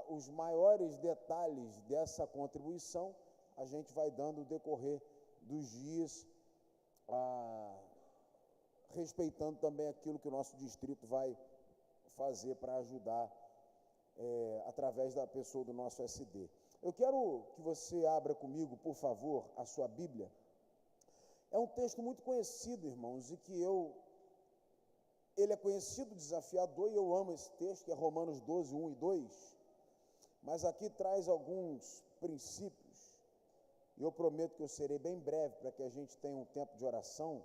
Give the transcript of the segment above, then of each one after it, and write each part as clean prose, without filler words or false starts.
os maiores detalhes dessa contribuição a gente vai dando no decorrer dos dias, respeitando também aquilo que o nosso distrito vai fazer para ajudar através da pessoa do nosso SD. Eu quero que você abra comigo, por favor, a sua Bíblia. É um texto muito conhecido, irmãos, e que ele é conhecido, desafiador, e eu amo esse texto, que é Romanos 12, 1 e 2, mas aqui traz alguns princípios, e eu prometo que eu serei bem breve, para que a gente tenha um tempo de oração.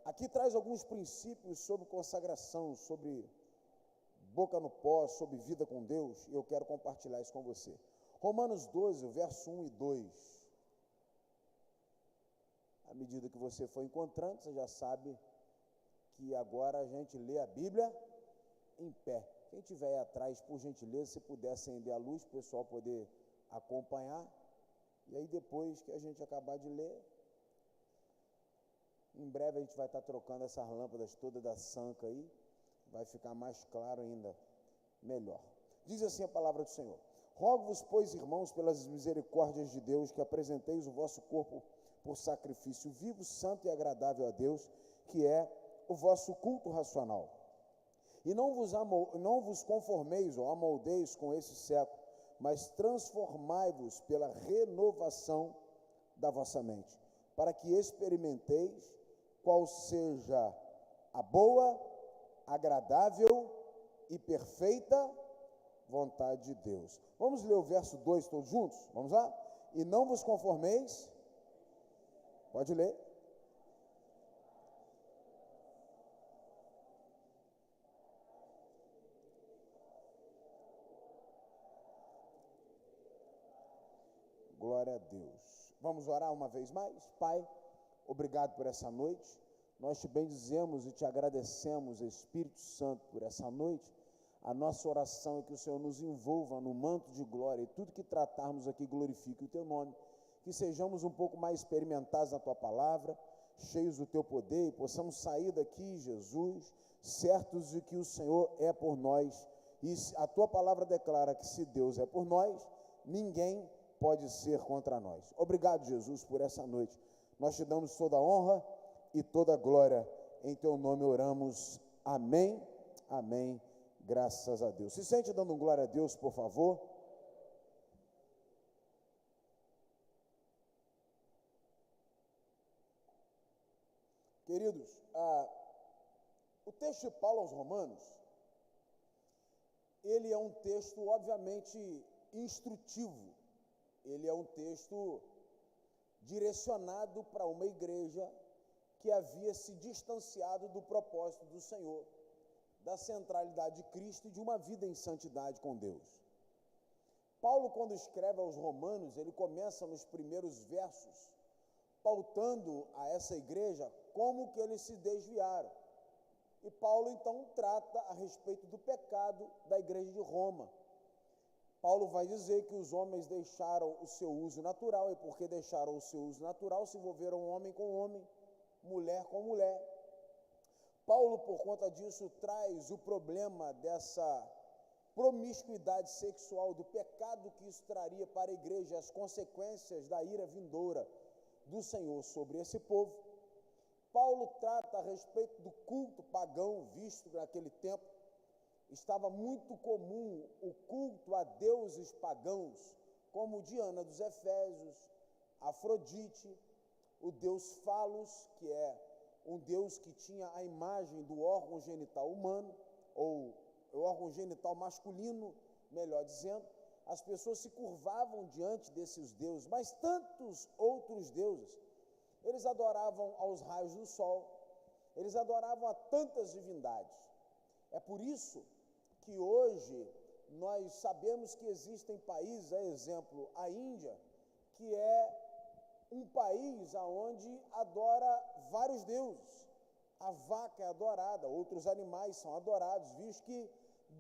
Aqui traz alguns princípios sobre consagração, sobre boca no pó, sobre vida com Deus, e eu quero compartilhar isso com você. Romanos 12, verso 1 e 2. À medida que você for encontrando, você já sabe que agora a gente lê a Bíblia em pé. Quem estiver aí atrás, por gentileza, se puder acender a luz, para o pessoal poder acompanhar. E aí depois que a gente acabar de ler, em breve a gente vai estar trocando essas lâmpadas todas da Sanca aí, vai ficar mais claro ainda, melhor. Diz assim a palavra do Senhor: rogo-vos, pois, irmãos, pelas misericórdias de Deus, que apresenteis o vosso corpo por sacrifício vivo, santo e agradável a Deus, que é o vosso culto racional. E não vos conformeis ou amoldeis com esse século, mas transformai-vos pela renovação da vossa mente, para que experimenteis qual seja a boa, agradável e perfeita vontade de Deus. Vamos ler o verso 2 todos juntos? Vamos lá? E não vos conformeis. Pode ler. Glória a Deus. Vamos orar uma vez mais? Pai, obrigado por essa noite. Nós te bendizemos e te agradecemos, Espírito Santo, por essa noite. A nossa oração é que o Senhor nos envolva no manto de glória e tudo que tratarmos aqui glorifique o teu nome. Que sejamos um pouco mais experimentados na tua palavra, cheios do teu poder, e possamos sair daqui, Jesus, certos de que o Senhor é por nós. E a tua palavra declara que se Deus é por nós, ninguém pode ser contra nós. Obrigado, Jesus, por essa noite. Nós te damos toda a honra e toda a glória. Em teu nome oramos. Amém, amém, graças a Deus. Se sente dando glória a Deus, por favor. Queridos, o texto de Paulo aos Romanos, ele é um texto obviamente instrutivo. Ele é um texto direcionado para uma igreja que havia se distanciado do propósito do Senhor, da centralidade de Cristo e de uma vida em santidade com Deus. Paulo, quando escreve aos Romanos, ele começa nos primeiros versos, pautando a essa igreja como que eles se desviaram. E Paulo, então, trata a respeito do pecado da igreja de Roma. Paulo vai dizer que os homens deixaram o seu uso natural, e porque deixaram o seu uso natural, se envolveram homem com homem, mulher com mulher. Paulo, por conta disso, traz o problema dessa promiscuidade sexual, do pecado que isso traria para a igreja, as consequências da ira vindoura do Senhor sobre esse povo. Paulo trata a respeito do culto pagão, visto naquele tempo. Estava muito comum o culto a deuses pagãos, como Diana dos Efésios, Afrodite, o deus Falos, que é um deus que tinha a imagem do órgão genital humano, ou o órgão genital masculino, melhor dizendo. As pessoas se curvavam diante desses deuses, mas tantos outros deuses. Eles adoravam aos raios do sol, eles adoravam a tantas divindades. É por isso que hoje nós sabemos que existem países, a exemplo, a Índia, que é um país onde adora vários deuses. A vaca é adorada, outros animais são adorados, visto que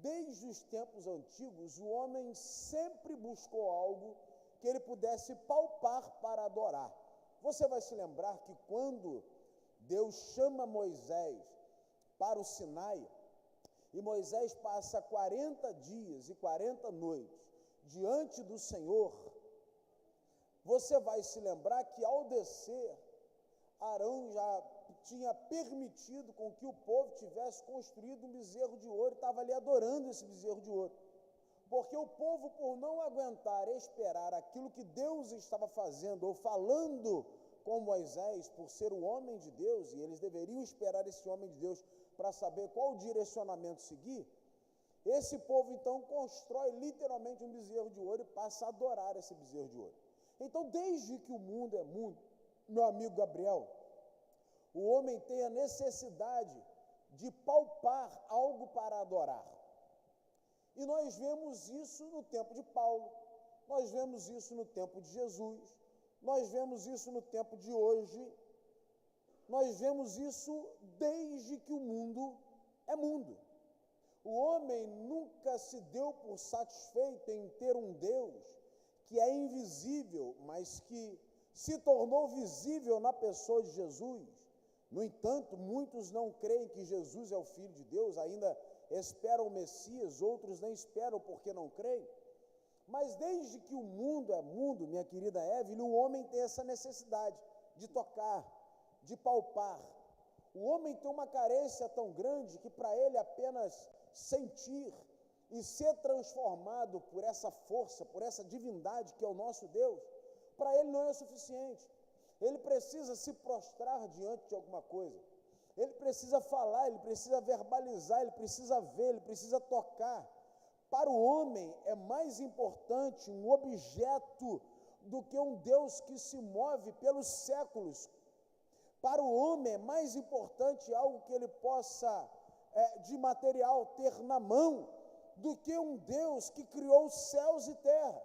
desde os tempos antigos o homem sempre buscou algo que ele pudesse palpar para adorar. Você vai se lembrar que quando Deus chama Moisés para o Sinai, e Moisés passa 40 dias e 40 noites diante do Senhor, você vai se lembrar que ao descer, Arão já tinha permitido com que o povo tivesse construído um bezerro de ouro e estava ali adorando esse bezerro de ouro. Porque o povo, por não aguentar esperar aquilo que Deus estava fazendo ou falando com Moisés, por ser o homem de Deus, e eles deveriam esperar esse homem de Deus para saber qual direcionamento seguir, esse povo então constrói literalmente um bezerro de ouro e passa a adorar esse bezerro de ouro. Então, desde que o mundo é mundo, meu amigo Gabriel, o homem tem a necessidade de palpar algo para adorar. E nós vemos isso no tempo de Paulo, nós vemos isso no tempo de Jesus, nós vemos isso no tempo de hoje, nós vemos isso desde que o mundo é mundo. O homem nunca se deu por satisfeito em ter um Deus que é invisível, mas que se tornou visível na pessoa de Jesus. No entanto, muitos não creem que Jesus é o Filho de Deus, ainda esperam o Messias, outros nem esperam porque não creem. Mas desde que o mundo é mundo, minha querida Evelyn, o homem tem essa necessidade de tocar, de palpar. O homem tem uma carência tão grande que para ele apenas sentir e ser transformado por essa força, por essa divindade que é o nosso Deus, para ele não é o suficiente. Ele precisa se prostrar diante de alguma coisa. Ele precisa falar, ele precisa verbalizar, ele precisa ver, ele precisa tocar. Para o homem é mais importante um objeto do que um Deus que se move pelos séculos. Para o homem é mais importante algo que ele possa, de material, ter na mão, do que um Deus que criou os céus e terra.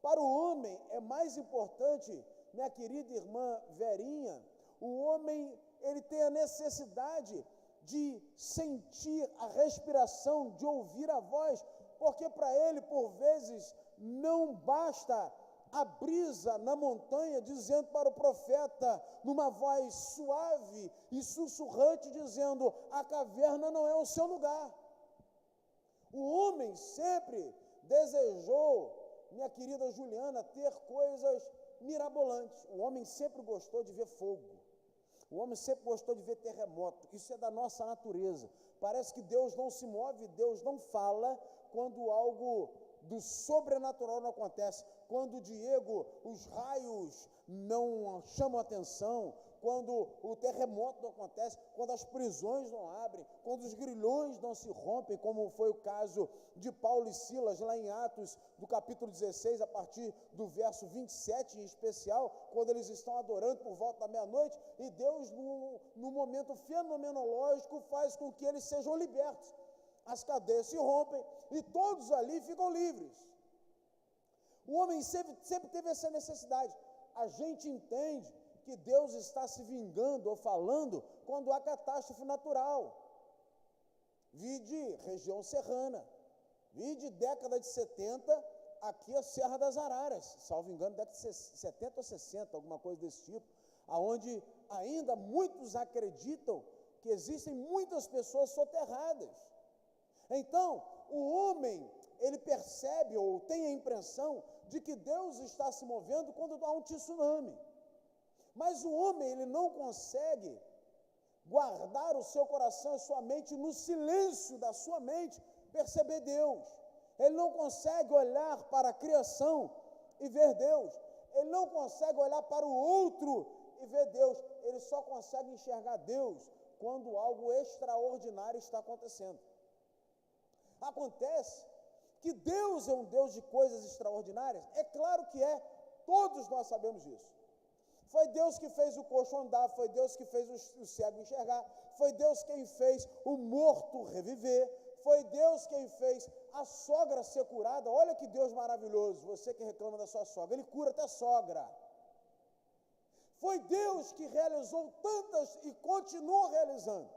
Para o homem é mais importante, minha querida irmã Verinha, o homem ele tem a necessidade de sentir a respiração, de ouvir a voz, porque para ele, por vezes, não basta a brisa na montanha dizendo para o profeta, numa voz suave e sussurrante, dizendo: a caverna não é o seu lugar. O homem sempre desejou, minha querida Juliana, ter coisas mirabolantes. O homem sempre gostou de ver fogo. O homem sempre gostou de ver terremoto. Isso é da nossa natureza. Parece que Deus não se move, Deus não fala quando algo do sobrenatural não acontece. Quando, Diego, os raios não chamam atenção, quando o terremoto não acontece, quando as prisões não abrem, quando os grilhões não se rompem, como foi o caso de Paulo e Silas, lá em Atos, do capítulo 16, a partir do verso 27 em especial, quando eles estão adorando por volta da meia-noite, e Deus, no momento fenomenológico, faz com que eles sejam libertos. As cadeias se rompem e todos ali ficam livres. O homem sempre teve essa necessidade. A gente entende que Deus está se vingando ou falando quando há catástrofe natural. Vide região serrana, vide década de 70, aqui a Serra das Araras, salvo engano, década de 70 ou 60, alguma coisa desse tipo, aonde ainda muitos acreditam que existem muitas pessoas soterradas. Então, o homem, ele percebe ou tem a impressão de que Deus está se movendo quando há um tsunami. Mas o homem, ele não consegue guardar o seu coração e sua mente no silêncio da sua mente, perceber Deus. Ele não consegue olhar para a criação e ver Deus. Ele não consegue olhar para o outro e ver Deus. Ele só consegue enxergar Deus quando algo extraordinário está acontecendo. Acontece que Deus é um Deus de coisas extraordinárias? É claro que é, todos nós sabemos disso. Foi Deus que fez o coxo andar, foi Deus que fez o cego enxergar, foi Deus quem fez o morto reviver, foi Deus quem fez a sogra ser curada. Olha que Deus maravilhoso, você que reclama da sua sogra, Ele cura até a sogra. Foi Deus que realizou tantas e continua realizando.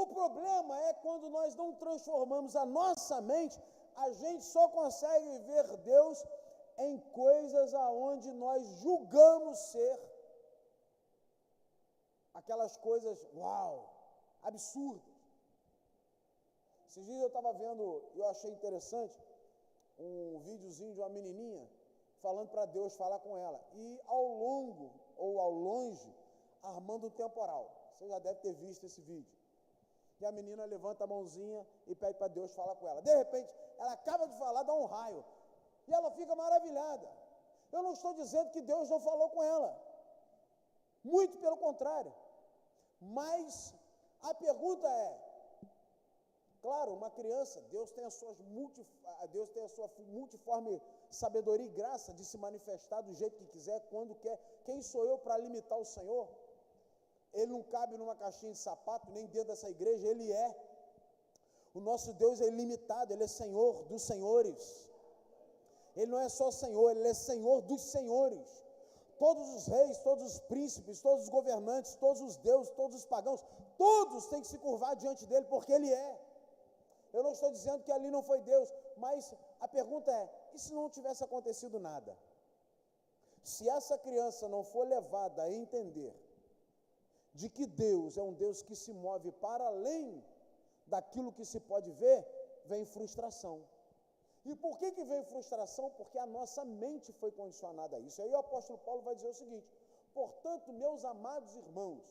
O problema é quando nós não transformamos a nossa mente, a gente só consegue ver Deus em coisas aonde nós julgamos ser aquelas coisas, uau, absurdas. Esses dias eu estava vendo, eu achei interessante, um videozinho de uma menininha falando para Deus falar com ela. E ao longo, ou ao longe, armando um temporal. Você já deve ter visto esse vídeo. E a menina levanta a mãozinha e pede para Deus falar com ela. De repente, ela acaba de falar, dá um raio. E ela fica maravilhada. Eu não estou dizendo que Deus não falou com ela. Muito pelo contrário. Mas a pergunta é, claro, uma criança, Deus tem a sua multiforme sabedoria e graça de se manifestar do jeito que quiser, quando quer. Quem sou eu para limitar o Senhor? Ele não cabe numa caixinha de sapato, nem dentro dessa igreja, Ele é. O nosso Deus é ilimitado, Ele é Senhor dos senhores. Ele não é só Senhor, Ele é Senhor dos senhores. Todos os reis, todos os príncipes, todos os governantes, todos os deuses, todos os pagãos, todos têm que se curvar diante dEle, porque Ele é. Eu não estou dizendo que ali não foi Deus, mas a pergunta é, e se não tivesse acontecido nada? Se essa criança não for levada a entender de que Deus é um Deus que se move para além daquilo que se pode ver, vem frustração. E por que vem frustração? Porque a nossa mente foi condicionada a isso. Aí o apóstolo Paulo vai dizer o seguinte: portanto, meus amados irmãos,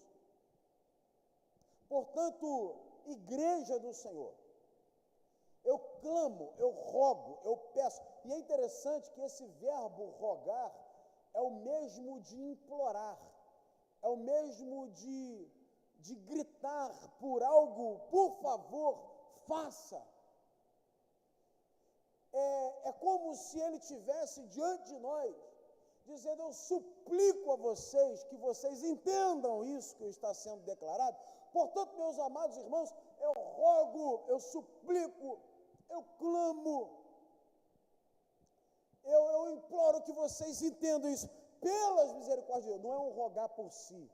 portanto, igreja do Senhor, eu clamo, eu rogo, eu peço. E é interessante que esse verbo rogar é o mesmo de implorar, é o mesmo de gritar por algo, por favor, faça. É como se ele estivesse diante de nós, dizendo, eu suplico a vocês, que vocês entendam isso que está sendo declarado. Portanto, meus amados irmãos, eu rogo, eu suplico, eu clamo, eu imploro que vocês entendam isso, pelas misericórdias de Deus. Não é um rogar por si,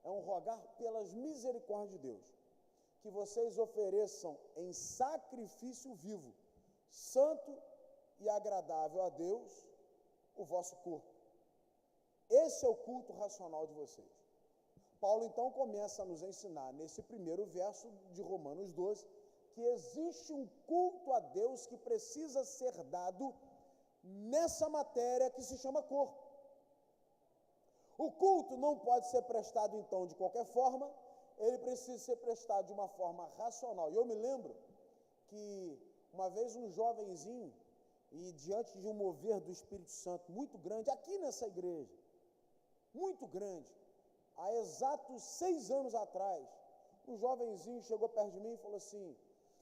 é um rogar pelas misericórdias de Deus, que vocês ofereçam em sacrifício vivo, santo e agradável a Deus, o vosso corpo. Esse é o culto racional de vocês. Paulo então começa a nos ensinar, nesse primeiro verso de Romanos 12, que existe um culto a Deus que precisa ser dado nessa matéria que se chama corpo. O culto não pode ser prestado então de qualquer forma, ele precisa ser prestado de uma forma racional. E eu me lembro que uma vez um jovenzinho, e diante de um mover do Espírito Santo muito grande, aqui nessa igreja, muito grande, há exatos 6 anos atrás, um jovenzinho chegou perto de mim e falou assim,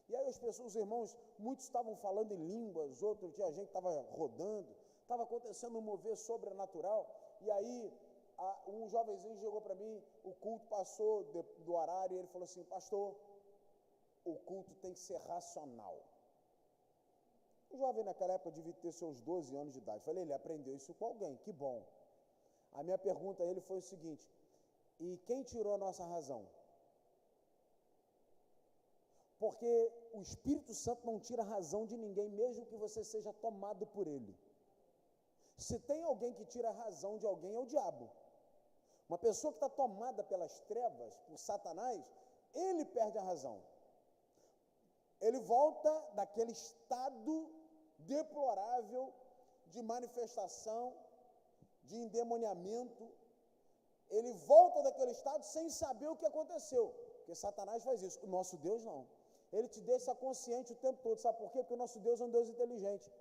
e aí as pessoas, os irmãos, muitos estavam falando em línguas, outros, tinha gente que estava rodando, estava acontecendo um mover sobrenatural, e aí um jovenzinho chegou para mim, o culto passou do horário, e ele falou assim, pastor, o culto tem que ser racional. O jovem naquela época devia ter seus 12 anos de idade. Eu falei, ele aprendeu isso com alguém, que bom. A minha pergunta a ele foi o seguinte, e quem tirou a nossa razão? Porque o Espírito Santo não tira a razão de ninguém, mesmo que você seja tomado por ele. Se tem alguém que tira a razão de alguém, é o diabo. Uma pessoa que está tomada pelas trevas, por Satanás, ele perde a razão. Ele volta daquele estado deplorável de manifestação, de endemoniamento, ele volta daquele estado sem saber o que aconteceu, porque Satanás faz isso. O nosso Deus não, ele te deixa consciente o tempo todo. Sabe por quê? Porque o nosso Deus é um Deus inteligente.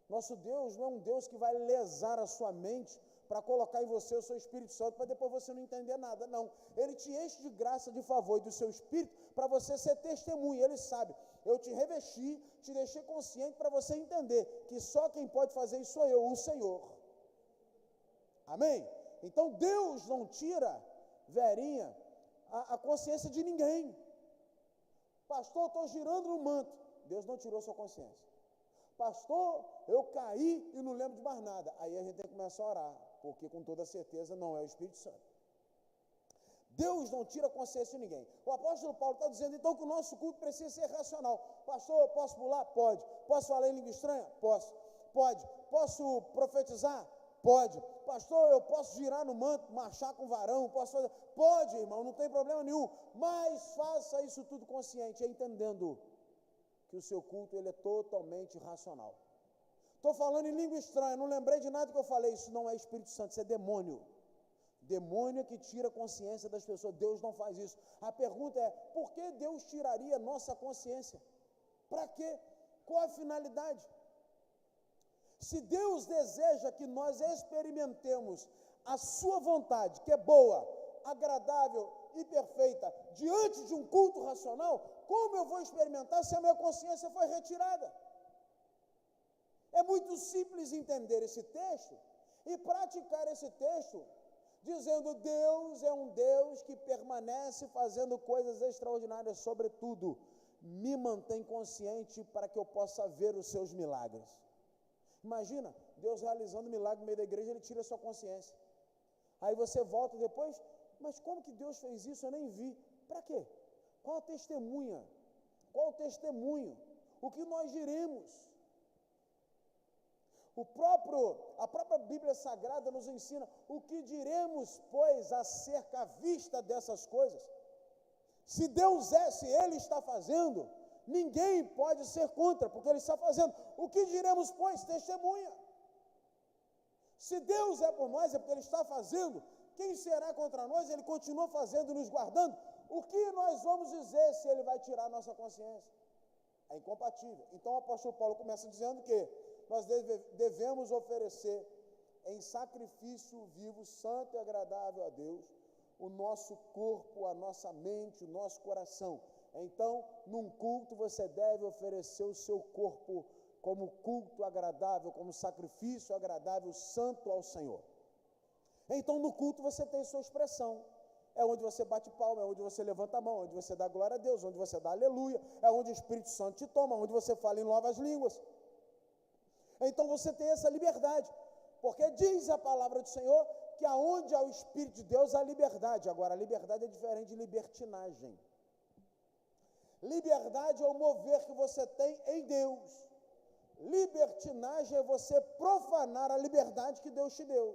Nosso Deus não é um Deus que vai lesar a sua mente para colocar em você o seu Espírito Santo, para depois você não entender nada, não. Ele te enche de graça, de favor e do seu Espírito, para você ser testemunha. Ele sabe, eu te revesti, te deixei consciente para você entender que só quem pode fazer isso sou eu, o Senhor. Amém? Então Deus não tira, Verinha, a consciência de ninguém. Pastor, eu estou girando no manto. Deus não tirou sua consciência. Pastor, eu caí e não lembro de mais nada. Aí a gente tem que começar a orar, porque com toda certeza não é o Espírito Santo. Deus não tira a consciência de ninguém. O apóstolo Paulo está dizendo então que o nosso culto precisa ser racional. Pastor, eu posso pular? Pode. Posso falar em língua estranha? Posso. Pode. Posso profetizar? Pode. Pastor, eu posso girar no manto, marchar com varão? Posso fazer? Pode, irmão, não tem problema nenhum. Mas faça isso tudo consciente, entendendo que o seu culto ele é totalmente irracional. Estou falando em língua estranha, não lembrei de nada que eu falei, isso não é Espírito Santo, isso é demônio. Demônio que tira a consciência das pessoas, Deus não faz isso. A pergunta é, por que Deus tiraria nossa consciência? Para quê? Qual a finalidade? Se Deus deseja que nós experimentemos a sua vontade, que é boa, agradável e perfeita, diante de um culto racional, como eu vou experimentar se a minha consciência foi retirada? É muito simples entender esse texto e praticar esse texto, dizendo: Deus é um Deus que permanece fazendo coisas extraordinárias, sobretudo, me mantém consciente para que eu possa ver os seus milagres. Imagina, Deus realizando um milagre no meio da igreja, ele tira a sua consciência. Aí você volta depois, mas como que Deus fez isso? Eu nem vi. Para quê? Qual a testemunha? Qual o testemunho? O que nós diremos? A própria Bíblia Sagrada nos ensina o que diremos, pois, acerca à vista dessas coisas. Se Deus se Ele está fazendo, ninguém pode ser contra, porque Ele está fazendo. O que diremos, pois? Testemunha. Se Deus é por nós, é porque Ele está fazendo. Quem será contra nós? Ele continua fazendo e nos guardando. O que nós vamos dizer se Ele vai tirar a nossa consciência? É incompatível. Então o apóstolo Paulo começa dizendo que nós devemos oferecer em sacrifício vivo, santo e agradável a Deus, o nosso corpo, a nossa mente, o nosso coração. Então, num culto, você deve oferecer o seu corpo como culto agradável, como sacrifício agradável, santo ao Senhor. Então, no culto, você tem sua expressão. É onde você bate palma, é onde você levanta a mão, onde você dá glória a Deus, onde você dá aleluia, é onde o Espírito Santo te toma, onde você fala em novas línguas. Então você tem essa liberdade, porque diz a palavra do Senhor que aonde há o Espírito de Deus há liberdade. Agora, a liberdade é diferente de libertinagem. Liberdade é o mover que você tem em Deus. Libertinagem é você profanar a liberdade que Deus te deu.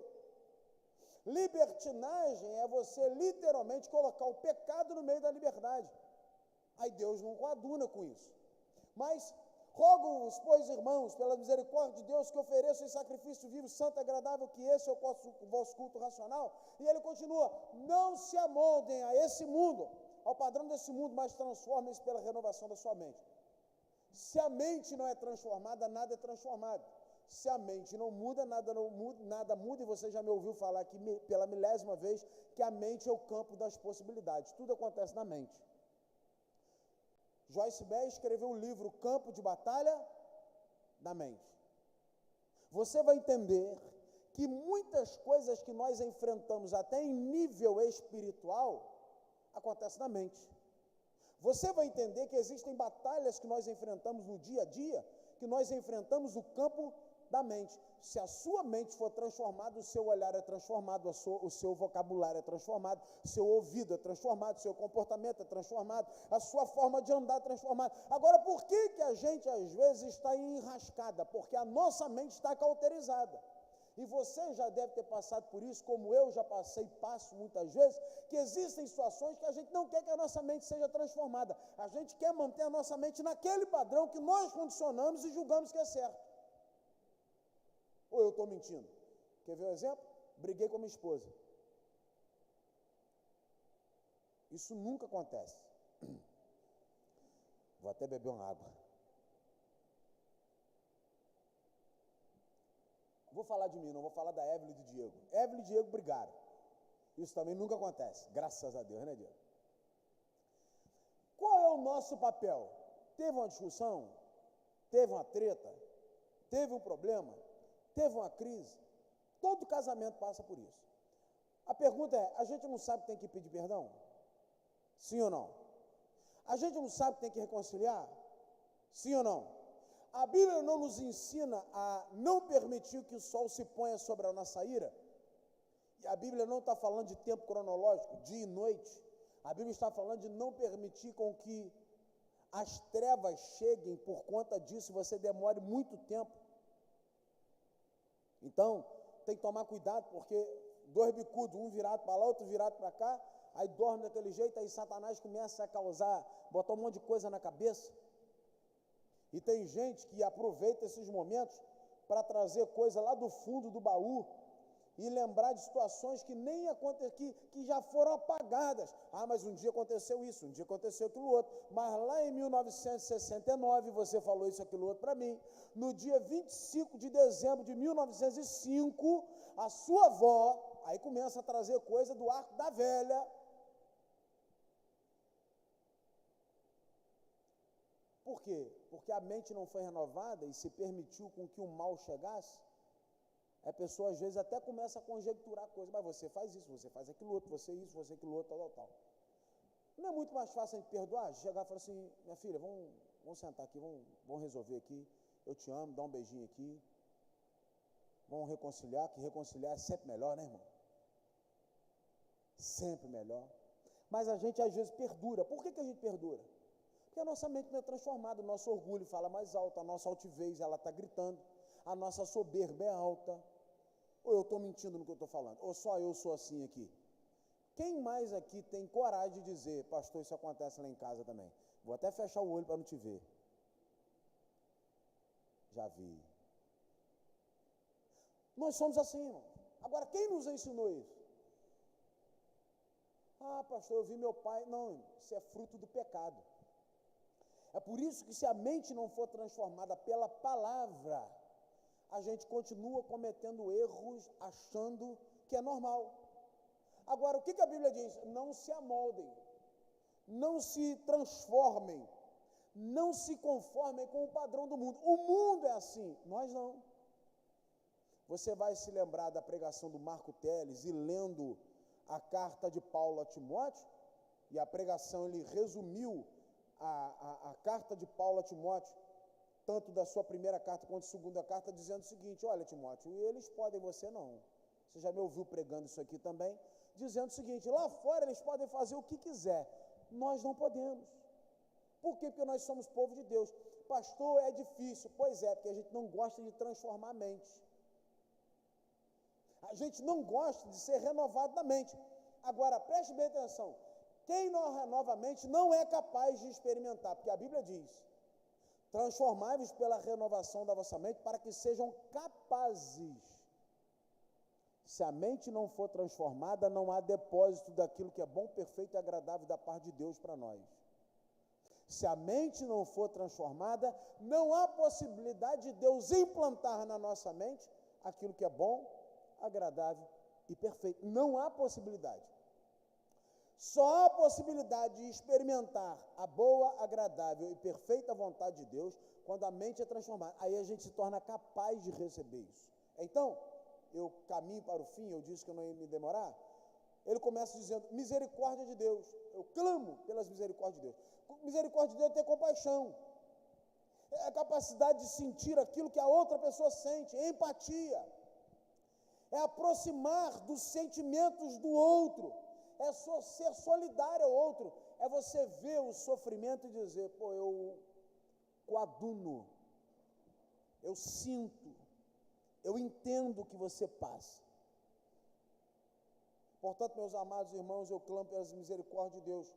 Libertinagem é você literalmente colocar o pecado no meio da liberdade. Aí Deus não coaduna com isso. Mas rogo-vos, pois, irmãos, pela misericórdia de Deus, que ofereçam em sacrifício vivo, santo e agradável, que esse é o vosso culto racional. E ele continua: não se amoldem a esse mundo, ao padrão desse mundo, mas transformem-se pela renovação da sua mente. Se a mente não é transformada, nada é transformado. Se a mente não muda, nada muda, e você já me ouviu falar aqui pela milésima vez que a mente é o campo das possibilidades. Tudo acontece na mente. Joyce Meyer escreveu um livro, Campo de Batalha da Mente. Você vai entender que muitas coisas que nós enfrentamos até em nível espiritual acontecem na mente. Você vai entender que existem batalhas que nós enfrentamos no dia a dia, que nós enfrentamos no campo da mente. Se a sua mente for transformada, o seu olhar é transformado, o seu vocabulário é transformado, seu ouvido é transformado, seu comportamento é transformado, a sua forma de andar é transformada. Agora, por que a gente às vezes está enrascada? Porque a nossa mente está cauterizada. E você já deve ter passado por isso, como eu já passei e passo muitas vezes, que existem situações que a gente não quer que a nossa mente seja transformada. A gente quer manter a nossa mente naquele padrão que nós condicionamos e julgamos que é certo. Ou eu estou mentindo? Quer ver um exemplo? Briguei com a minha esposa. Isso nunca acontece. Vou até beber uma água. Vou falar de mim, não vou falar da Evelyn e do Diego. Evelyn e Diego brigaram. Isso também nunca acontece, graças a Deus, né, Diego? Qual é o nosso papel? Teve uma discussão? Teve uma treta? Teve um problema? Teve uma crise? Todo casamento passa por isso. A pergunta é, a gente não sabe que tem que pedir perdão? Sim ou não? A gente não sabe que tem que reconciliar? Sim ou não? A Bíblia não nos ensina a não permitir que o sol se ponha sobre a nossa ira. E a Bíblia não está falando de tempo cronológico, dia e noite. A Bíblia está falando de não permitir com que as trevas cheguem, por conta disso você demore muito tempo. Então, tem que tomar cuidado, porque dois bicudos, um virado para lá, outro virado para cá, aí dorme daquele jeito, aí Satanás começa a causar, botar um monte de coisa na cabeça. E tem gente que aproveita esses momentos para trazer coisa lá do fundo do baú e lembrar de situações que nem aconteceram, que já foram apagadas. Ah, mas um dia aconteceu isso, um dia aconteceu aquilo outro. Mas lá em 1969, você falou isso, aquilo outro para mim. No dia 25 de dezembro de 1905, a sua avó, aí começa a trazer coisa do arco da velha. Por quê? Porque a mente não foi renovada e se permitiu com que o mal chegasse. A pessoa às vezes até começa a conjecturar coisas, mas você faz isso, você faz aquilo outro, você isso, você aquilo outro, tal. Não é muito mais fácil a gente perdoar? Chegar e falar assim, minha filha, vamos sentar aqui, vamos resolver aqui, eu te amo, dá um beijinho aqui, vamos reconciliar, que reconciliar é sempre melhor, né, irmão? Sempre melhor. Mas a gente às vezes perdura. Por que a gente perdura? Porque a nossa mente não é transformada, o nosso orgulho fala mais alto, a nossa altivez, ela está gritando, a nossa soberba é alta. Ou eu estou mentindo no que eu estou falando? Ou só eu sou assim aqui? Quem mais aqui tem coragem de dizer, pastor, isso acontece lá em casa também? Vou até fechar o olho para não te ver. Já vi. Nós somos assim, irmão. Agora, quem nos ensinou isso? Ah, pastor, eu vi meu pai. Não, isso é fruto do pecado. É por isso que se a mente não for transformada pela palavra, a gente continua cometendo erros, achando que é normal. Agora, o que a Bíblia diz? Não se amoldem, não se transformem, não se conformem com o padrão do mundo. O mundo é assim, nós não. Você vai se lembrar da pregação do Marco Teles e lendo a carta de Paulo a Timóteo, e a pregação ele resumiu a carta de Paulo a Timóteo, tanto da sua primeira carta quanto da segunda carta, dizendo o seguinte: olha, Timóteo, eles podem, você não. Você já me ouviu pregando isso aqui também, dizendo o seguinte: lá fora eles podem fazer o que quiser, nós não podemos. Por quê? Porque nós somos povo de Deus. Pastor, é difícil. Pois é, porque a gente não gosta de transformar a mente. A gente não gosta de ser renovado na mente. Agora, preste bem atenção. Quem não renova a mente não é capaz de experimentar, porque a Bíblia diz: transformai-vos pela renovação da vossa mente para que sejam capazes. Se a mente não for transformada, não há depósito daquilo que é bom, perfeito e agradável da parte de Deus para nós. Se a mente não for transformada, não há possibilidade de Deus implantar na nossa mente aquilo que é bom, agradável e perfeito. Não há possibilidade. Só há possibilidade de experimentar a boa, agradável e perfeita vontade de Deus quando a mente é transformada. Aí a gente se torna capaz de receber isso. Então, eu caminho para o fim, eu disse que eu não ia me demorar. Ele começa dizendo: misericórdia de Deus. Eu clamo pelas misericórdias de Deus. Misericórdia de Deus é ter compaixão. É a capacidade de sentir aquilo que a outra pessoa sente, empatia. É aproximar dos sentimentos do outro, é ser solidário ao outro, é você ver o sofrimento e dizer: pô, eu coaduno, eu sinto, eu entendo o que você passa. Portanto, meus amados irmãos, eu clamo pelas misericórdias de Deus,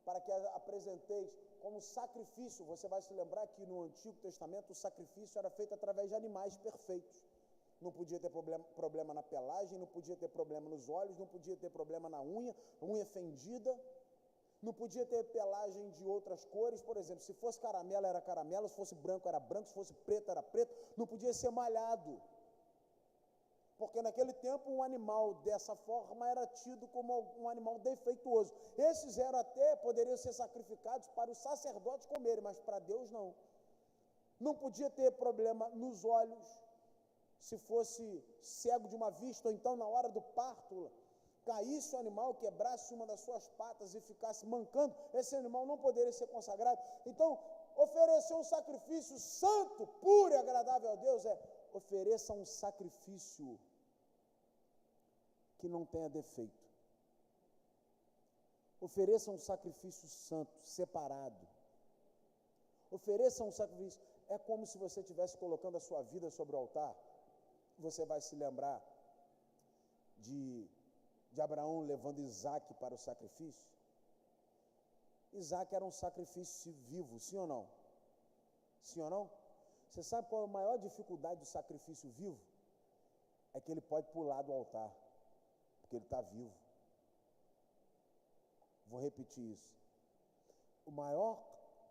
para que apresenteis como sacrifício. Você vai se lembrar que no Antigo Testamento o sacrifício era feito através de animais perfeitos. Não podia ter problema na pelagem, não podia ter problema nos olhos, não podia ter problema na unha fendida, não podia ter pelagem de outras cores. Por exemplo, se fosse caramelo era caramelo, se fosse branco era branco, se fosse preto era preto, não podia ser malhado, porque naquele tempo um animal dessa forma era tido como um animal defeituoso. Esses poderiam ser sacrificados para os sacerdotes comerem, mas para Deus não. Não podia ter problema nos olhos. Se fosse cego de uma vista, ou então na hora do parto, caísse o animal, quebrasse uma das suas patas e ficasse mancando, esse animal não poderia ser consagrado. Então, oferecer um sacrifício santo, puro e agradável a Deus ofereça um sacrifício que não tenha defeito. Ofereça um sacrifício santo, separado. Ofereça um sacrifício. É como se você estivesse colocando a sua vida sobre o altar. Você vai se lembrar de Abraão levando Isaque para o sacrifício. Isaque era um sacrifício vivo, sim ou não? Sim ou não? Você sabe qual é a maior dificuldade do sacrifício vivo? É que ele pode pular do altar, porque ele está vivo. Vou repetir isso. O maior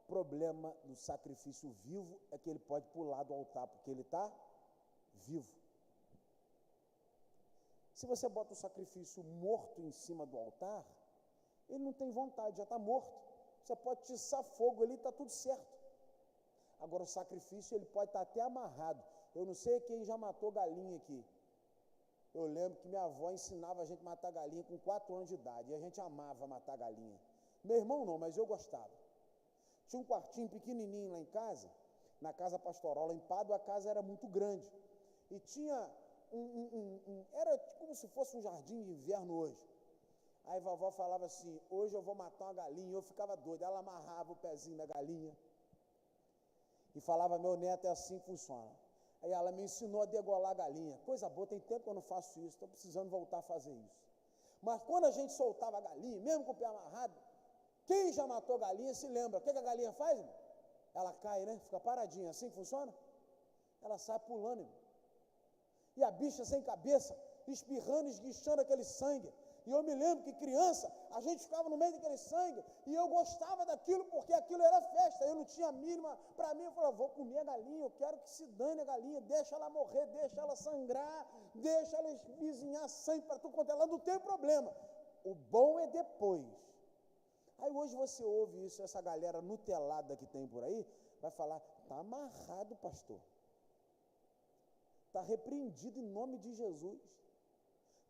problema do sacrifício vivo é que ele pode pular do altar, porque ele está vivo. Se você bota o sacrifício morto em cima do altar, ele não tem vontade, já está morto. Você pode tiçar fogo ali, está tudo certo. Agora o sacrifício, ele pode estar até amarrado. Eu não sei quem já matou galinha aqui. Eu lembro que minha avó ensinava a gente a matar galinha com 4 anos de idade, e a gente amava matar galinha. Meu irmão não, mas eu gostava. Tinha um quartinho pequenininho lá em casa, na casa pastoral, lá em Pádua, a casa era muito grande. E tinha era como se fosse um jardim de inverno hoje. Aí vovó falava assim, hoje eu vou matar uma galinha, eu ficava doido. Ela amarrava o pezinho da galinha e falava, meu neto, é assim que funciona. Aí ela me ensinou a degolar a galinha. Coisa boa, tem tempo que eu não faço isso, estou precisando voltar a fazer isso. Mas quando a gente soltava a galinha, mesmo com o pé amarrado, quem já matou galinha se lembra. O que a galinha faz, irmão? Ela cai, né? Fica paradinha. Assim que funciona? Ela sai pulando, irmão. E a bicha sem cabeça, espirrando, esguichando aquele sangue. E eu me lembro que criança, a gente ficava no meio daquele sangue, e eu gostava daquilo, porque aquilo era festa, eu não tinha a mínima. Para mim, eu falava, vou comer a galinha, eu quero que se dane a galinha, deixa ela morrer, deixa ela sangrar, deixa ela vizinhar sangue para tudo quanto ela não tem problema. O bom é depois. Aí hoje você ouve isso, essa galera nutelada que tem por aí, vai falar, está amarrado, pastor. Está repreendido em nome de Jesus.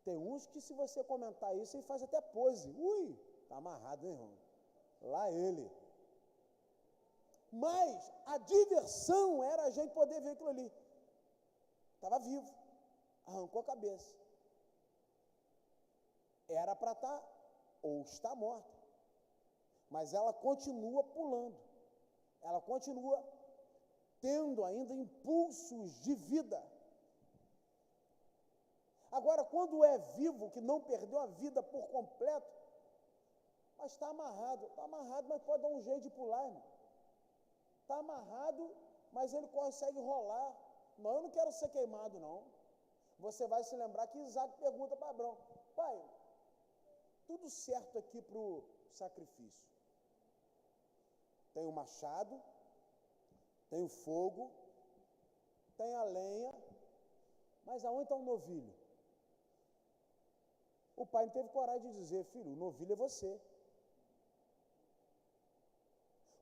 Tem uns que, se você comentar isso, ele faz até pose. Ui, está amarrado, hein, irmão? Lá ele. Mas a diversão era a gente poder ver aquilo ali. Estava vivo, arrancou a cabeça. Era para estar, ou está morta. Mas ela continua pulando. Ela continua tendo ainda impulsos de vida. Agora, quando é vivo, que não perdeu a vida por completo, mas está amarrado, mas pode dar um jeito de pular, irmão. Está amarrado, mas ele consegue rolar. Não, eu não quero ser queimado, não. Você vai se lembrar que Isaac pergunta para Abraão, pai, tudo certo aqui para o sacrifício. Tem o machado, tem o fogo, tem a lenha, mas aonde está o novilho? O pai não teve coragem de dizer, filho, o novilho é você.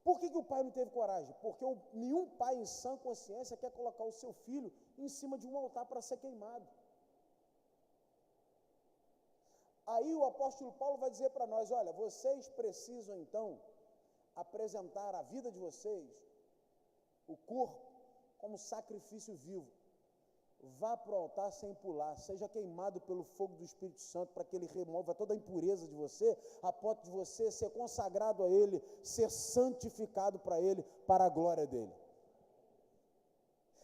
Por que o pai não teve coragem? Porque nenhum pai em sã consciência quer colocar o seu filho em cima de um altar para ser queimado. Aí o apóstolo Paulo vai dizer para nós, olha, vocês precisam então apresentar a vida de vocês, o corpo, como sacrifício vivo. Vá para o altar sem pular, seja queimado pelo fogo do Espírito Santo, para que ele remova toda a impureza de você, a ponto de você ser consagrado a ele, ser santificado para ele, para a glória dele.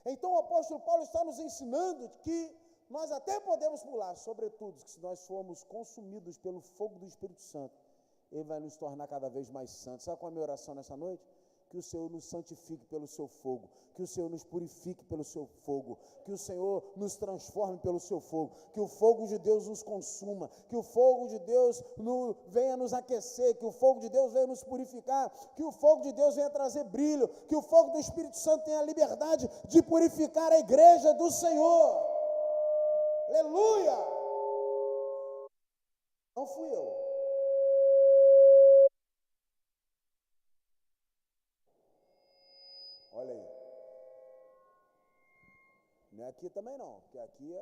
Então o apóstolo Paulo está nos ensinando que nós até podemos pular, sobretudo se nós formos consumidos pelo fogo do Espírito Santo, ele vai nos tornar cada vez mais santos. Sabe qual é a minha oração nessa noite? Que o Senhor nos santifique pelo seu fogo, que o Senhor nos purifique pelo seu fogo, que o Senhor nos transforme pelo seu fogo, que o fogo de Deus nos consuma, que o fogo de Deus venha nos aquecer, que o fogo de Deus venha nos purificar, que o fogo de Deus venha trazer brilho, que o fogo do Espírito Santo tenha a liberdade de purificar a igreja do Senhor. Aleluia! Não fui eu. Olha aí. Não é aqui também não, porque aqui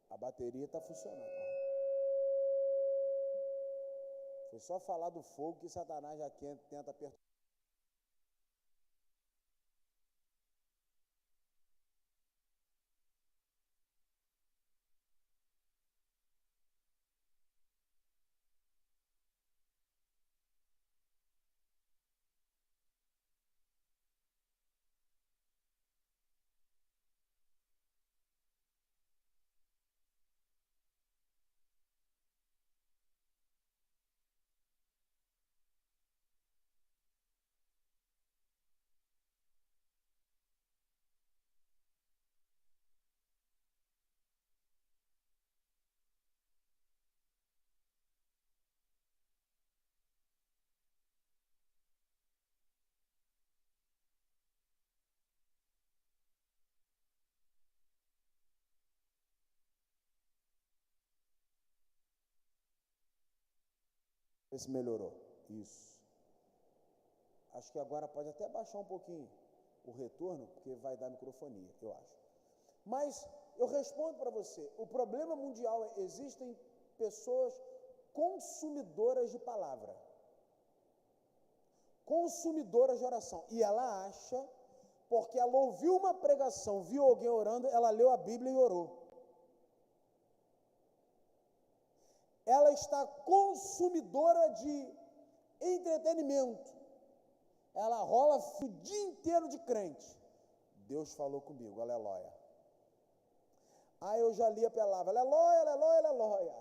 a bateria está funcionando. Foi só falar do fogo que Satanás já tenta perturbar. Vê se melhorou. Isso. Acho que agora pode até baixar um pouquinho o retorno, porque vai dar microfonia, eu acho. Mas eu respondo para você, o problema mundial é, existem pessoas consumidoras de palavra, consumidoras de oração, e ela acha, porque ela ouviu uma pregação, viu alguém orando, ela leu a Bíblia e orou. Ela está consumidora de entretenimento, ela rola o dia inteiro de crente. Deus falou comigo, aleluia. Aí eu já li a palavra, aleluia, aleluia, aleluia.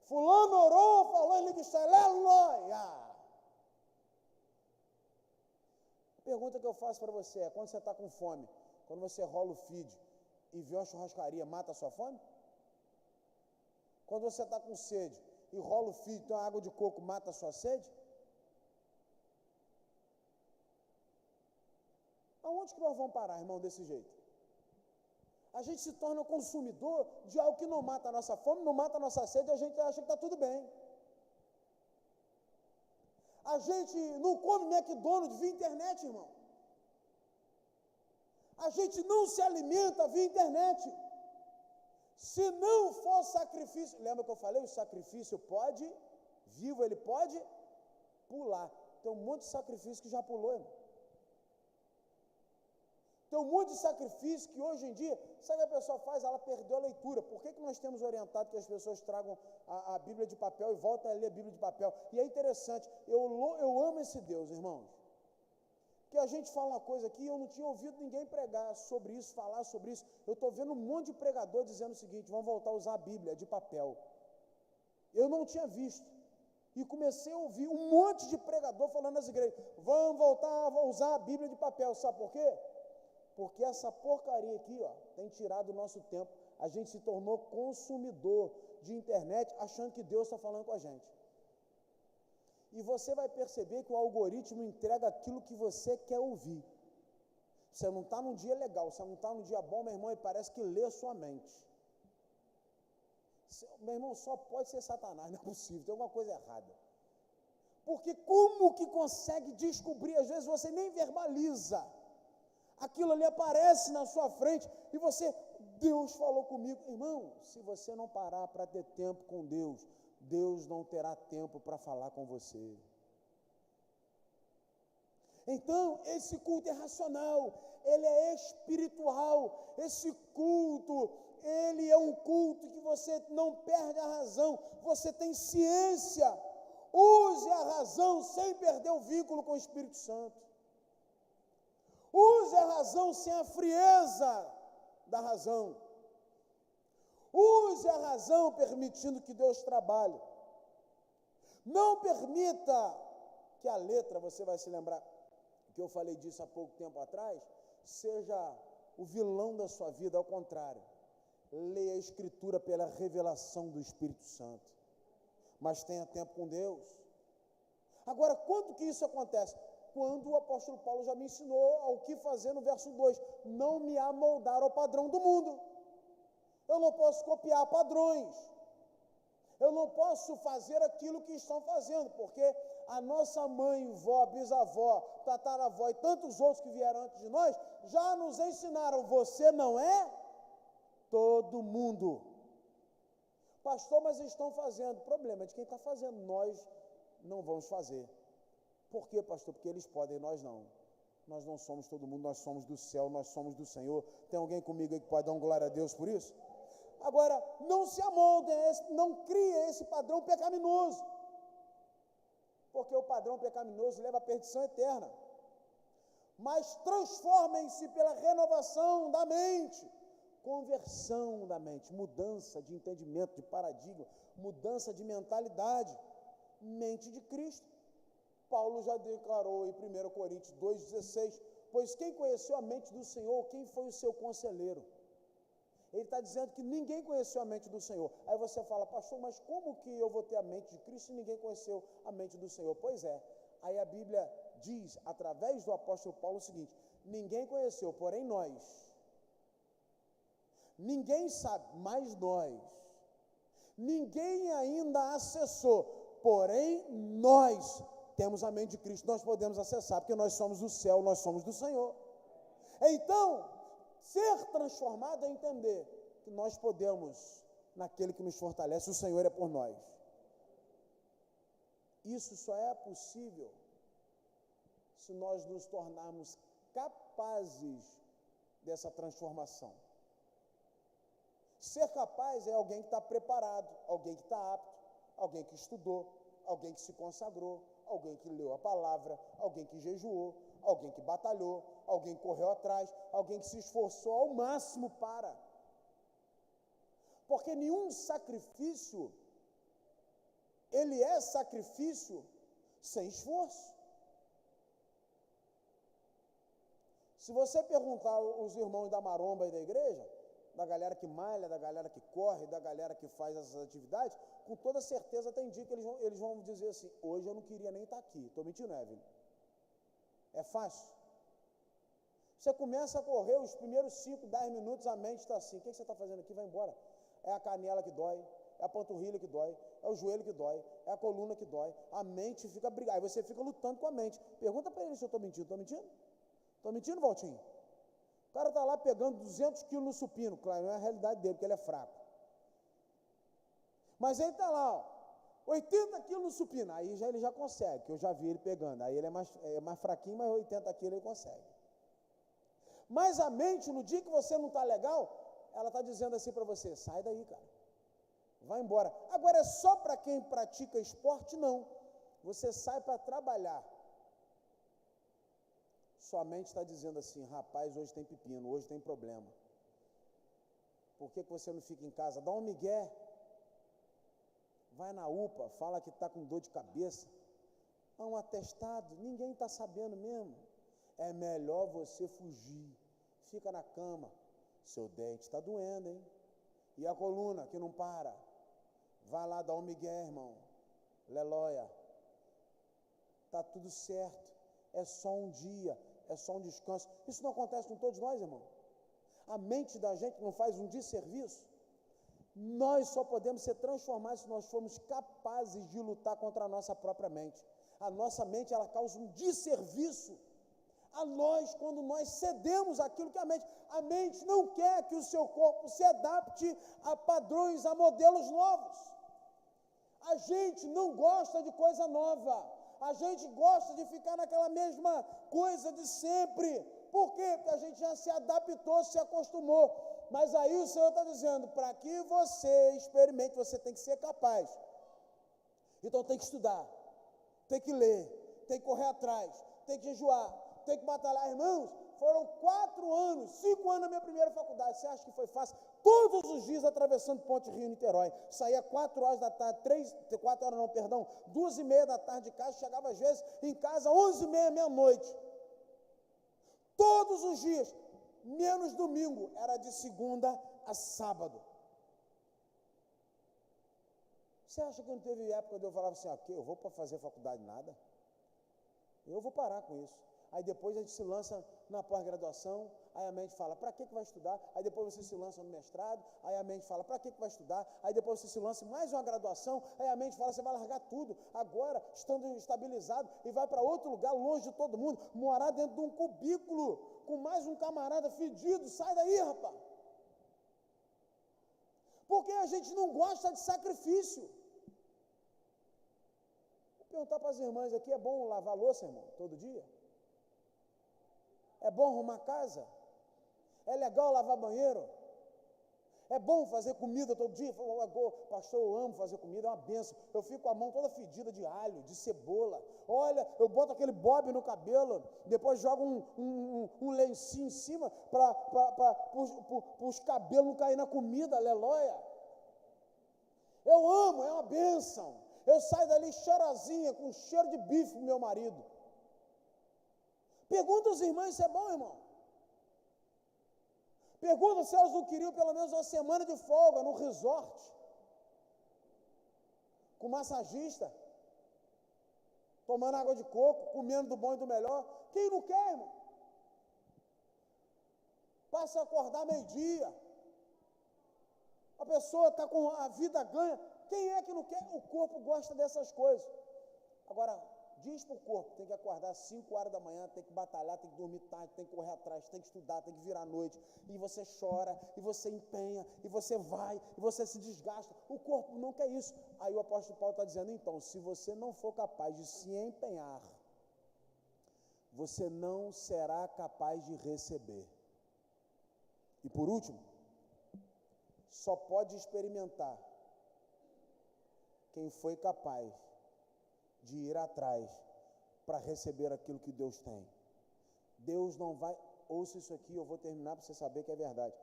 Fulano orou, falou em língua estranha, aleluia. A pergunta que eu faço para você é, quando você está com fome, quando você rola o feed e vê uma churrascaria, mata a sua fome? Quando você está com sede e rola o feed, tem uma água de coco, mata a sua sede? Aonde que nós vamos parar, irmão, desse jeito? A gente se torna consumidor de algo que não mata a nossa fome, não mata a nossa sede, e a gente acha que está tudo bem. A gente não come McDonald's via internet, irmão. A gente não se alimenta via internet. Se não for sacrifício, lembra que eu falei? O sacrifício pode, vivo ele pode pular. Tem um monte de sacrifício que já pulou, irmão. Tem um monte de sacrifício que hoje em dia, sabe o que a pessoa faz? Ela perdeu a leitura. Por que nós temos orientado que as pessoas tragam a Bíblia de papel e voltem a ler a Bíblia de papel? E é interessante, eu amo esse Deus, irmãos. Que a gente fala uma coisa aqui, eu não tinha ouvido ninguém pregar sobre isso, falar sobre isso. Eu estou vendo um monte de pregador dizendo o seguinte, vamos voltar a usar a Bíblia de papel. Eu não tinha visto. E comecei a ouvir um monte de pregador falando nas igrejas, vamos voltar a usar a Bíblia de papel. Sabe por quê? Porque essa porcaria aqui, ó, tem tirado o nosso tempo. A gente se tornou consumidor de internet, achando que Deus está falando com a gente. E você vai perceber que o algoritmo entrega aquilo que você quer ouvir. Você não está num dia legal, você não está num dia bom, meu irmão, e parece que lê a sua mente. Meu irmão, só pode ser Satanás, não é possível, tem alguma coisa errada. Porque como que consegue descobrir, às vezes você nem verbaliza, aquilo ali aparece na sua frente, e você, Deus falou comigo. Irmão, se você não parar para ter tempo com Deus, Deus não terá tempo para falar com você. Então, esse culto é racional, ele é espiritual, esse culto, ele é um culto que você não perde a razão, você tem ciência, use a razão sem perder o vínculo com o Espírito Santo. Use a razão sem a frieza da razão. Use a razão permitindo que Deus trabalhe. Não permita que a letra, você vai se lembrar que eu falei disso há pouco tempo atrás, seja o vilão da sua vida, ao contrário. Leia a Escritura pela revelação do Espírito Santo. Mas tenha tempo com Deus. Agora, quando que isso acontece? Quando o apóstolo Paulo já me ensinou ao que fazer no verso 2, não me amoldar ao padrão do mundo. Eu não posso copiar padrões, eu não posso fazer aquilo que estão fazendo, porque a nossa mãe, vó, bisavó, tataravó e tantos outros que vieram antes de nós, já nos ensinaram, você não é todo mundo. Pastor, mas eles estão fazendo, o problema é de quem está fazendo, nós não vamos fazer. Por quê, pastor? Porque eles podem, nós não. Nós não somos todo mundo, nós somos do céu, nós somos do Senhor. Tem alguém comigo aí que pode dar um glória a Deus por isso? Agora, não se amoldem, não crie esse padrão pecaminoso. Porque o padrão pecaminoso leva à perdição eterna. Mas transformem-se pela renovação da mente. Conversão da mente, mudança de entendimento, de paradigma, mudança de mentalidade. Mente de Cristo. Paulo já declarou em 1 Coríntios 2,16, pois quem conheceu a mente do Senhor, quem foi o seu conselheiro? Ele está dizendo que ninguém conheceu a mente do Senhor. Aí você fala, pastor, mas como que eu vou ter a mente de Cristo se ninguém conheceu a mente do Senhor? Pois é, aí a Bíblia diz, através do apóstolo Paulo, o seguinte, ninguém conheceu, porém nós. Ninguém sabe, mas nós. Ninguém ainda acessou, porém nós temos a mente de Cristo, nós podemos acessar, porque nós somos do céu, nós somos do Senhor. Então, ser transformado é entender que nós podemos, naquele que nos fortalece, o Senhor é por nós. Isso só é possível se nós nos tornarmos capazes dessa transformação. Ser capaz é alguém que está preparado, alguém que está apto, alguém que estudou, alguém que se consagrou, alguém que leu a palavra, alguém que jejuou, alguém que batalhou, alguém que correu atrás, alguém que se esforçou ao máximo para. Porque nenhum sacrifício, ele é sacrifício sem esforço. Se você perguntar os irmãos da maromba e da igreja, da galera que malha, da galera que corre, da galera que faz essas atividades, com toda certeza tem dia que eles vão dizer assim, hoje eu não queria nem estar aqui. Estou mentindo, Evelyn? É fácil. Você começa a correr, os primeiros 5, 10 minutos, a mente está assim, o que você está fazendo aqui? Vai embora. É a canela que dói, é a panturrilha que dói, é o joelho que dói, é a coluna que dói, a mente fica brigando, aí você fica lutando com a mente. Pergunta para ele se eu estou mentindo. Estou mentindo? Estou mentindo, Valtinho? O cara está lá pegando 200 quilos no supino, claro, não é a realidade dele, porque ele é fraco. Mas ele está lá, ó, 80 quilos no supino, aí ele já consegue, que eu já vi ele pegando, aí ele é mais fraquinho, mas 80 quilos ele consegue. Mas a mente, no dia que você não está legal, ela está dizendo assim para você, sai daí, cara, vai embora. Agora é só para quem pratica esporte? Não, você sai para trabalhar. Sua mente está dizendo assim, rapaz, hoje tem pepino, hoje tem problema. Por que você não fica em casa? Dá um migué, vai na UPA, fala que está com dor de cabeça, dá um atestado, ninguém está sabendo mesmo. É melhor você fugir, fica na cama, seu dente está doendo, hein? E a coluna que não para, vai lá dar um migué, irmão, aleluia, está tudo certo, é só um dia, é só um descanso. Isso não acontece com todos nós, irmão? A mente da gente não faz um desserviço? Nós só podemos ser transformados se nós formos capazes de lutar contra a nossa própria mente. A nossa mente, ela causa um desserviço a nós quando nós cedemos aquilo que a mente não quer que o seu corpo se adapte a padrões, a modelos novos. A gente não gosta de coisa nova. A gente gosta de ficar naquela mesma coisa de sempre. Por quê? Porque a gente já se adaptou, se acostumou. Mas aí o Senhor está dizendo, para que você experimente, você tem que ser capaz. Então tem que estudar, tem que ler, tem que correr atrás, tem que jejuar, tem que batalhar. Irmãos, foram 4 anos, 5 anos na minha primeira faculdade. Você acha que foi fácil? Todos os dias atravessando Ponte Rio-Niterói. Saía 4 horas da tarde, 2h30 da tarde de casa, chegava às vezes em casa 11h30, meia-noite. Todos os dias, menos domingo, era de segunda a sábado. Você acha que não teve época de eu falar assim, ok, eu vou para fazer faculdade? Nada. Eu vou parar com isso. Aí depois a gente se lança na pós-graduação, aí a mente fala, para que vai estudar? Aí depois você se lança no mestrado, aí a mente fala, para que vai estudar? Aí depois você se lança em mais uma graduação, aí a mente fala, você vai largar tudo, agora, estando estabilizado, e vai para outro lugar, longe de todo mundo, morar dentro de um cubículo, com mais um camarada fedido, sai daí, rapaz. Porque a gente não gosta de sacrifício. Vou perguntar para as irmãs aqui, é bom lavar louça, irmão, todo dia? É bom arrumar casa? É legal lavar banheiro? É bom fazer comida todo dia? Pastor, eu amo fazer comida, é uma benção. Eu fico com a mão toda fedida de alho, de cebola. Olha, eu boto aquele bob no cabelo, depois jogo um lencinho em cima para os cabelos não caírem na comida, aleluia. Eu amo, é uma benção. Eu saio dali cheirosinha, com cheiro de bife pro meu marido. Pergunta aos irmãos se é bom, irmão. Pergunta se elas não queriam pelo menos uma semana de folga no resort, com massagista, tomando água de coco, comendo do bom e do melhor. Quem não quer, irmão? Passa a acordar meio-dia. A pessoa está com a vida ganha. Quem é que não quer? O corpo gosta dessas coisas. Agora, diz para o corpo, tem que acordar às 5 horas da manhã, tem que batalhar, tem que dormir tarde, tem que correr atrás, tem que estudar, tem que virar à noite, e você chora, e você empenha, e você vai, e você se desgasta. O corpo não quer isso. Aí o apóstolo Paulo está dizendo, então, se você não for capaz de se empenhar, você não será capaz de receber. E por último, só pode experimentar quem foi capaz de ir atrás para receber aquilo que Deus tem. Deus não vai, ouça isso aqui, eu vou terminar para você saber que é verdade.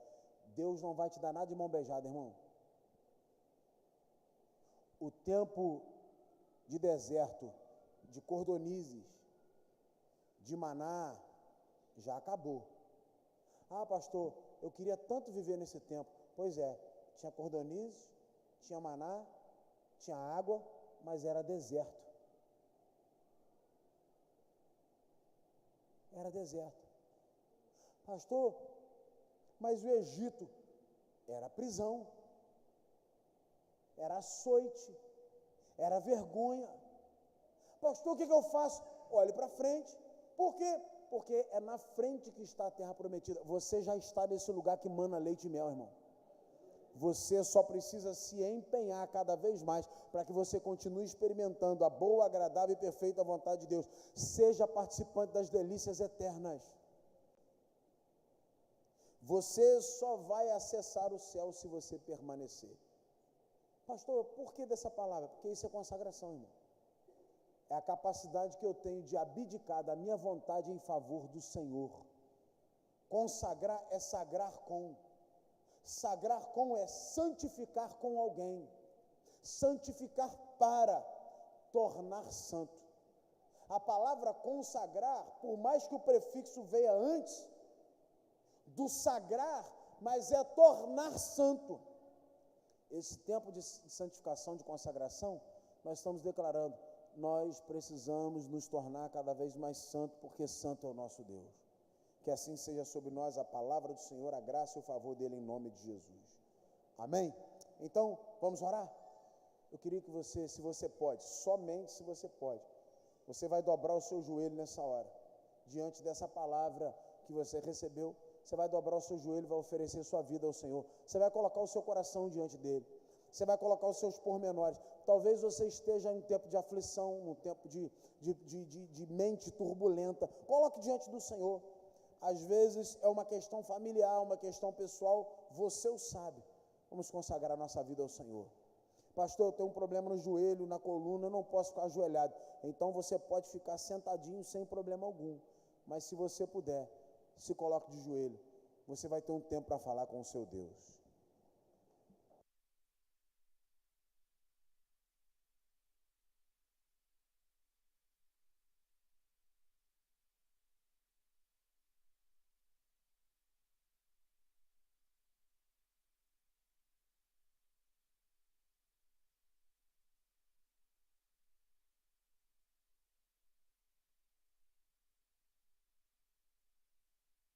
Deus não vai te dar nada de mão beijada, irmão. O tempo de deserto, de cordonizes, de maná, já acabou. Ah, pastor, eu queria tanto viver nesse tempo. Pois é, tinha cordonizes, tinha maná, tinha água, mas era deserto. Era deserto. Pastor, mas o Egito era prisão, era açoite, era vergonha. Pastor, o que eu faço? Olhe para frente. Por quê? Porque é na frente que está a terra prometida. Você já está nesse lugar que mana leite e mel, irmão. Você só precisa se empenhar cada vez mais para que você continue experimentando a boa, agradável e perfeita vontade de Deus. Seja participante das delícias eternas. Você só vai acessar o céu se você permanecer. Pastor, por que dessa palavra? Porque isso é consagração, irmão. É a capacidade que eu tenho de abdicar da minha vontade em favor do Senhor. Consagrar é sagrar com. Sagrar com é santificar com alguém. Santificar para tornar santo. A palavra consagrar, por mais que o prefixo venha antes do sagrar, mas é tornar santo. Esse tempo de santificação, de consagração, nós estamos declarando, nós precisamos nos tornar cada vez mais santo, porque santo é o nosso Deus. Que assim seja sobre nós a palavra do Senhor, a graça e o favor dele em nome de Jesus. Amém? Então, vamos orar? Eu queria que você, se você pode, somente se você pode, você vai dobrar o seu joelho nessa hora, diante dessa palavra que você recebeu, você vai dobrar o seu joelho e vai oferecer sua vida ao Senhor. Você vai colocar o seu coração diante dele. Você vai colocar os seus pormenores. Talvez você esteja em um tempo de aflição, um tempo de mente turbulenta. Coloque diante do Senhor. Às vezes é uma questão familiar, uma questão pessoal, você o sabe. Vamos consagrar nossa vida ao Senhor. Pastor, eu tenho um problema no joelho, na coluna, eu não posso ficar ajoelhado. Então você pode ficar sentadinho sem problema algum. Mas se você puder, se coloque de joelho. Você vai ter um tempo para falar com o seu Deus.